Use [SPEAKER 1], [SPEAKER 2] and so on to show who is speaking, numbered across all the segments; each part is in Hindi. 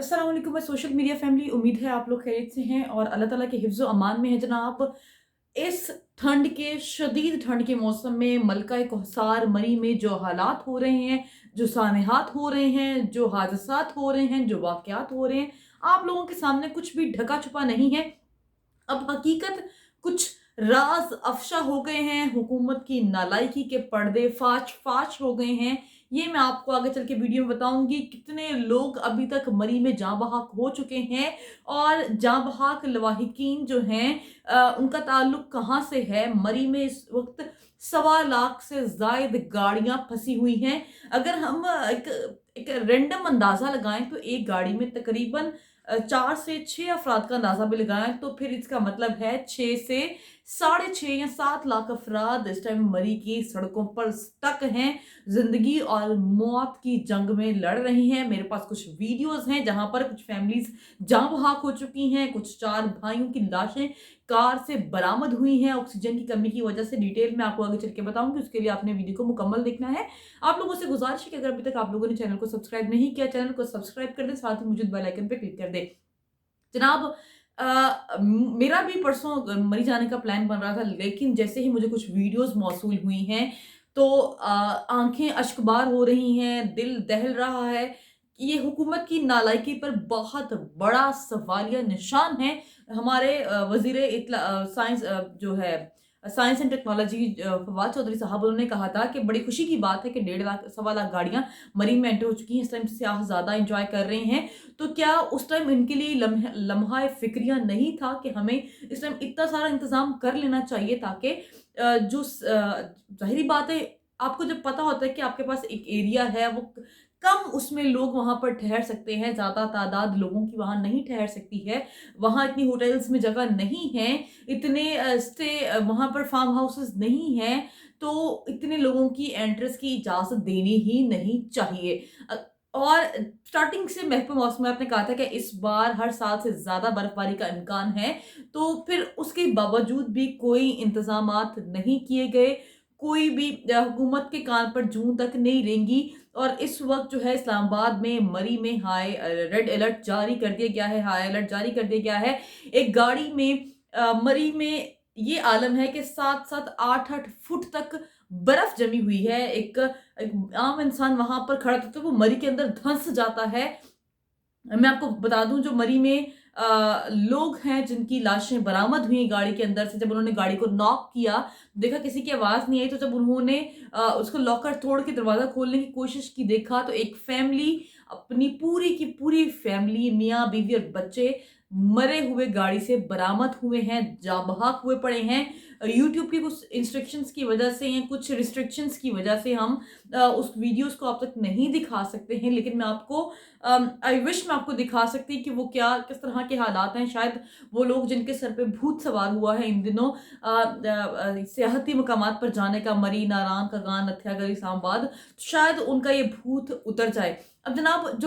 [SPEAKER 1] अस्सलाम वालेकुम सोशल मीडिया फैमिली। उम्मीद है आप लोग खैरियत से हैं और अल्लाह ताला के हिफ्ज़ व अमान में है जनाब। इस ठंड के शदीद ठंड के मौसम में मलका कौसार मरी में जो हालात हो रहे हैं, जो सानहात हो रहे हैं, जो हादसात हो रहे हैं, जो वाक़यात हो रहे हैं, आप लोगों के सामने कुछ भी ढका छुपा नहीं है। अब हकीकत कुछ राज अफ़शा हो गए हैं, हुकूमत की नालायकी के पर्दे फ़ाश हो गए हैं। ये मैं आपको आगे चल के वीडियो में बताऊँगी कितने लोग अभी तक मरी में जाँ बहक हो चुके हैं और जाँ बहक लवाहिकीन जो हैं उनका ताल्लुक कहाँ से है। मरी में इस वक़्त सवा लाख से ज़ायद गाड़ियाँ फँसी हुई हैं। अगर हम एक रैंडम अंदाज़ा लगाएँ तो एक गाड़ी में तकरीबन 4 से 6 अफ़राद का अंदाज़ा भी लगाएँ तो फिर इसका मतलब है 6 से साढ़े 6 या 7 लाख अफ़राद इस टाइम मरी की सड़कों पर स्टक हैं, ज़िंदगी और मौत की जंग में लड़ रही हैं। मेरे पास कुछ वीडियोज़ हैं जहाँ पर कुछ फैमिलीज़ जाँ बहक हो चुकी हैं, कुछ 4 भाइयों की लाशें कार से बरामद हुई हैं ऑक्सीजन की कमी की वजह से। डिटेल में आपको आगे चल के बताऊँगी, उसके लिए आपने वीडियो को मुकम्मल देखना है। आप लोगों से गुज़ारिश है कि अगर अभी तक आप लोगों ने चैनल को सब्सक्राइब नहीं किया, चैनल को सब्सक्राइब कर दें, साथ ही मौजूद बेल आइकन पे क्लिक कर दें। जनाब मेरा भी परसों मरी जाने का प्लान बन रहा था, लेकिन जैसे ही मुझे कुछ वीडियोज़ मौसूल हुई हैं, तो आँखें अश्कबार हो रही हैं, दिल दहल रहा है कि ये हुकूमत की नालायकी पर बहुत बड़ा सवालिया निशान है। हमारे वज़ीरे साइंस जो है science and technology Fawad Chaudhry साहब उन्होंने कहा था कि बड़ी खुशी की बात है कि 1.5 लाख सवा लाख गाड़ियाँ मरी में एंटर हो चुकी हैं। इस टाइम सियाह ज़्यादा एन्जॉय कर रहे हैं। तो क्या उस टाइम इनके लिए लम्हा फ़िक्रिया नहीं था कि हमें इस टाइम इतना सारा इंतज़ाम कर लेना चाहिए ताकि ज़ाहिरी बात है, आपको जब पता होता है कि आपके पास एक एरिया है, वो कम उसमें लोग वहाँ पर ठहर सकते हैं, ज़्यादा तादाद लोगों की वहाँ नहीं ठहर सकती है, वहाँ इतनी होटल्स में जगह नहीं है, इतने वहाँ पर फार्म हाउसेज़ नहीं हैं, तो इतने लोगों की एंट्रेंस की इजाज़त देनी ही नहीं चाहिए। और स्टार्टिंग से महफूज़ मौसम में आपने कहा था कि इस बार हर साल से ज़्यादा बर्फबारी का इम्कान है, तो फिर उसके बावजूद भी कोई इंतज़ामात नहीं किए गए, कोई भी हुकूमत के कान पर जूँ तक नहीं रेंगी और इस वक़्त जो है इस्लामाबाद में, मरी में रेड अलर्ट जारी कर दिया गया है, हाई अलर्ट जारी कर दिया गया है। एक गाड़ी में मरी में ये आलम है कि 7-7, 8-8 फुट तक बर्फ़ जमी हुई है। एक एक आम इंसान वहाँ पर खड़ा था तो वो मरी के अंदर धँस जाता है। मैं आपको बता दूँ जो मरी में लोग हैं जिनकी लाशें बरामद हुई गाड़ी के अंदर से, जब उन्होंने गाड़ी को नॉक किया, देखा किसी की आवाज़ नहीं आई, तो जब उन्होंने उसको लॉकर तोड़ के दरवाज़ा खोलने की कोशिश की, देखा तो एक फैमिली अपनी पूरी की पूरी फैमिली मियाँ, बीवी और बच्चे मरे हुए गाड़ी से बरामद हुए हैं, जाँ-बहक हुए पड़े हैं। यूट्यूब की कुछ इंस्ट्रक्शंस की वजह से या कुछ रिस्ट्रिक्शंस की वजह से हम उस वीडियोज़ को आप तक नहीं दिखा सकते हैं, लेकिन मैं आपको आई विश मैं आपको दिखा सकती कि वो क्या किस तरह के हालात हैं। शायद वो लोग जिनके सर पे भूत सवार हुआ है इन दिनों सियाहती मकामात पर जाने का, मरी, नारायण, कगान, नत्थागढ़, इस्लामाबाद, शायद उनका ये भूत उतर जाए। अब जनाब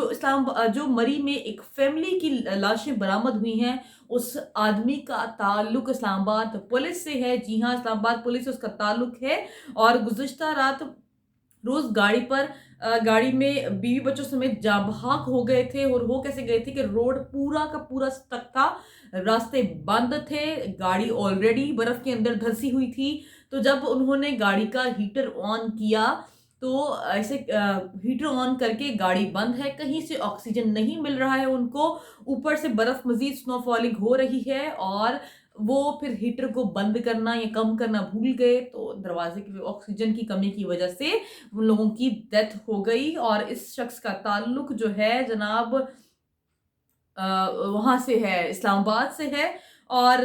[SPEAKER 1] जो मरी में एक फैमिली की लाशें बरामद हुई हैं, उस आदमी का ताल्लुक इस्लामाबाद पुलिस से है। जी हाँ, इस्लामाबाद पुलिस से उसका ताल्लुक है और गुज़िश्ता रात रोज़ गाड़ी में बीवी बच्चों समेत जाँ-बहक हो गए थे और हो कैसे गए थे कि रोड पूरा का पूरा स्टक था, रास्ते बंद थे, गाड़ी ऑलरेडी बर्फ़ के अंदर धँसी हुई थी। तो जब उन्होंने गाड़ी का हीटर ऑन किया, तो ऐसे हीटर ऑन करके गाड़ी बंद है, कहीं से ऑक्सीजन नहीं मिल रहा है उनको, ऊपर से बर्फ़ मज़ीद स्नो फॉलिंग हो रही है और वो फिर हीटर को बंद करना या कम करना भूल गए, तो दरवाज़े की ऑक्सीजन की कमी की वजह से उन लोगों की डेथ हो गई और इस शख्स का ताल्लुक जो है जनाब वहाँ से है, इस्लामाबाद से है और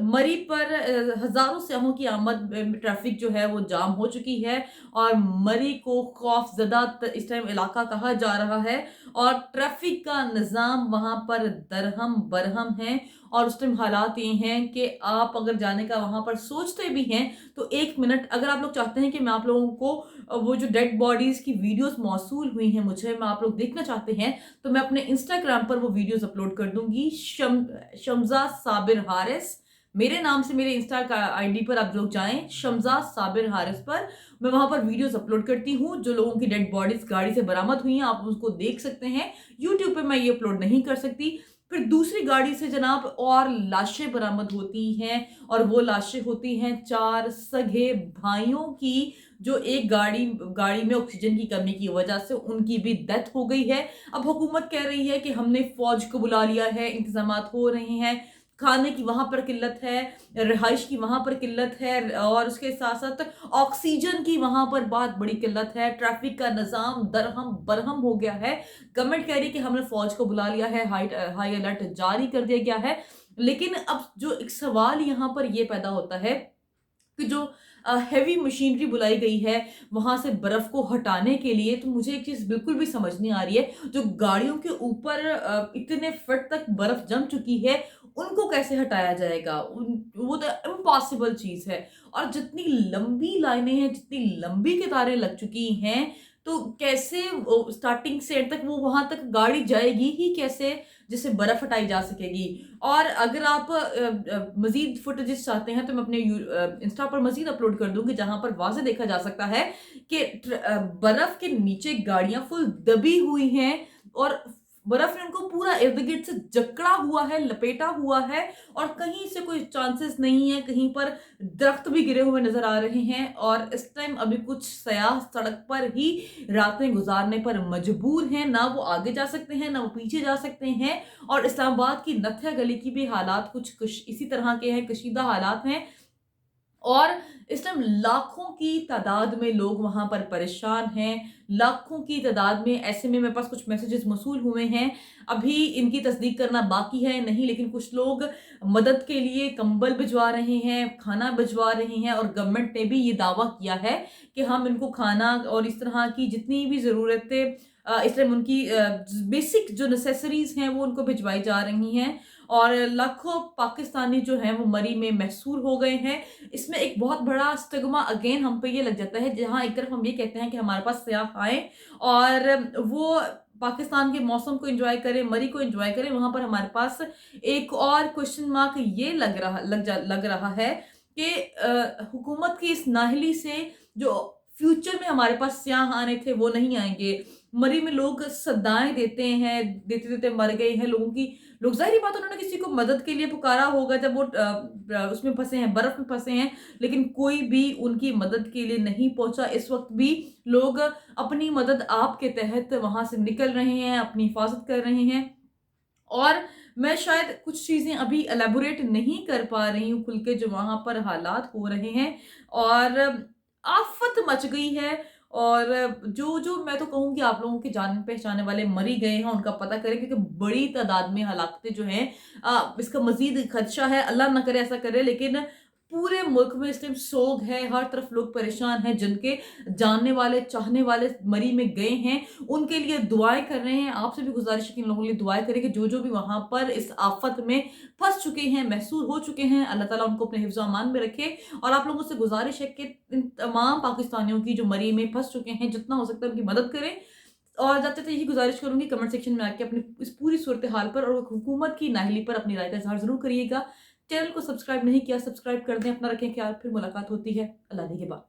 [SPEAKER 1] मरी पर हज़ारों सयाहों की आमद ट्रैफ़िक जो है वो जाम हो चुकी है और मरी को खौफ़ज़दा इस टाइम इलाका कहा जा रहा है और ट्रैफ़िक का निज़ाम वहाँ पर दरहम-बरहम है और उस टाइम हालात ये हैं कि आप अगर जाने का वहाँ पर सोचते भी हैं, तो 1 मिनट अगर आप लोग चाहते हैं कि मैं आप लोगों को वो जो डेड बॉडीज़ की वीडियोज़ मौसूल हुई हैं मुझे, मैं आप लोग देखना चाहते हैं, तो मैं अपने इंस्टाग्राम पर वो वीडियोज़ अपलोड कर दूँगी। शम्ज़ा साबिर हारिस, मेरे नाम से मेरे इंस्टा का आईडी पर आप लोग जाएँ, शमज़ा साबिर हारिस पर। मैं वहाँ पर वीडियोज़ अपलोड करती हूँ, जो लोगों की डेड बॉडीज़ गाड़ी से बरामद हुई हैं, आप उसको देख सकते हैं। यूट्यूब पे मैं ये अपलोड नहीं कर सकती। फिर दूसरी गाड़ी से जनाब और लाशें बरामद होती हैं और वो लाशें होती हैं 4 सगे भाइयों की, जो एक गाड़ी गाड़ी में ऑक्सीजन की कमी की वजह से उनकी भी डेथ हो गई है। अब हुकूमत कह रही है कि हमने फ़ौज को बुला लिया है, इंतज़ामात हो रहे हैं, खाने की वहाँ पर किल्लत है, रिहाइश की वहाँ पर किल्लत है और उसके साथ-साथ ऑक्सीजन की वहाँ पर बहुत बड़ी किल्लत है, ट्रैफ़िक का निज़ाम दरहम-बरहम हो गया है। गवर्नमेंट कह रही है कि हमने फ़ौज को बुला लिया है, हाई अलर्ट जारी कर दिया गया है। लेकिन अब जो एक सवाल यहाँ पर ये पैदा होता है कि जो हेवी मशीनरी बुलाई गई है वहाँ से बर्फ को हटाने के लिए, तो मुझे एक चीज़ बिल्कुल भी समझ नहीं आ रही है, जो गाड़ियों के ऊपर इतने फीट तक बर्फ जम चुकी है, उनको कैसे हटाया जाएगा? वो तो इम्पॉसिबल चीज़ है। और जितनी लंबी लाइनें हैं, जितनी लंबी कतारें लग चुकी हैं, तो कैसे स्टार्टिंग से एंड तक वो वहाँ तक गाड़ी जाएगी ही कैसे, जिससे बर्फ हटाई जा सकेगी? और अगर आप मज़ीद फुटेजेस चाहते हैं तो मैं अपने इंस्टा पर मज़ीद अपलोड कर दूँगी, जहाँ पर वाज़ेह देखा जा सकता है कि बर्फ़ के नीचे गाड़ियाँ फुल दबी हुई हैं और बर्फ़ ने उनको पूरा इर्द-गिर्द से जकड़ा हुआ है, लपेटा हुआ है और कहीं से कोई चांसेस नहीं है, कहीं पर दरख्त भी गिरे हुए नज़र आ रहे हैं और इस टाइम अभी कुछ सयाह सड़क पर ही रातें गुज़ारने पर मजबूर हैं, ना वो आगे जा सकते हैं, ना वो पीछे जा सकते हैं। और इस्लामाबाद की नत्था गली की भी हालात कुछ इसी तरह के हैं, कशीदा हालात हैं और इस टाइम लाखों की तादाद में लोग वहाँ पर परेशान हैं, लाखों की तादाद में ऐसे में मेरे पास कुछ मैसेजेस मौसूल हुए हैं। अभी इनकी तस्दीक करना बाकी है नहीं, लेकिन कुछ लोग मदद के लिए कंबल भिजवा रहे हैं, खाना भिजवा रहे हैं और गवर्नमेंट ने भी ये दावा किया है कि हम इनको खाना और इस तरह की जितनी भी ज़रूरतें इस टाइम उनकी बेसिक जो नेसेसरीज़ हैं वो उनको भिजवाई जा रही हैं और लाखों पाकिस्तानी जो हैं वो मरी में महसूर हो गए हैं। इसमें एक बहुत बड़ा स्टिग्मा अगेन हम पे ये लग जाता है, जहाँ एक तरफ हम ये कहते हैं कि हमारे पास सयाह आएँ और वो पाकिस्तान के मौसम को एन्जॉय करें, मरी को एन्जॉय करें, वहाँ पर हमारे पास एक और क्वेश्चन मार्क ये लग रहा है कि हुकूमत की इस नाअहली से जो फ्यूचर में हमारे पास सयाह आने थे वो नहीं आएँगे। मरी में लोग सदाएँ देते हैं, देते-देते मर गए हैं लोग ज़ाहिर-सी बात है उन्होंने किसी को मदद के लिए पुकारा होगा जब वो उसमें फँसे हैं, बर्फ़ में फँसे हैं, लेकिन कोई भी उनकी मदद के लिए नहीं पहुँचा। इस वक़्त भी लोग अपनी मदद आप के तहत वहाँ से निकल रहे हैं, अपनी हिफ़ाज़त कर रहे हैं और मैं शायद कुछ चीज़ें अभी एलैबोरेट नहीं कर पा रही हूँ खुल के, जो वहाँ पर हालात हो रहे हैं और आफ़त मच गई है और जो मैं तो कहूँगी आप लोगों के जाने-पहचाने वाले मर ही गए हैं, उनका पता करें क्योंकि बड़ी तादाद में हलाकतें जो हैं इसका मज़ीद खदशा है, अल्लाह ना करे ऐसा करे, लेकिन पूरे मुल्क में इस टाइम सोग है, हर तरफ लोग परेशान हैं, जिनके जानने वाले, चाहने वाले मरी में गए हैं, उनके लिए दुआएँ कर रहे हैं। आपसे भी गुज़ारिश है कि इन लोगों के लिए दुआएँ करें कि जो-जो भी वहाँ पर इस आफ़त में फँस चुके हैं, महसूर हो चुके हैं, अल्लाह ताला उनको अपने हिफ्ज़-ओ-अमान में रखे और आप लोगों से गुज़ारिश है कि इन तमाम पाकिस्तानियों की जो मरी में फँस चुके हैं, जितना हो सकता है उनकी मदद करें और जाते-जाते यही गुज़ारिश करूँगी कमेंट सेक्शन में आके अपनी इस पूरी सूरत-ए-हाल पर और हुकूमत की नाअहली पर अपनी राय का इज़हार ज़रूर करिएगा। चैनल को सब्सक्राइब नहीं किया, सब्सक्राइब कर दें। अपना रखें ख्याल, फिर मुलाकात होती है। अल्लाह निगहबान।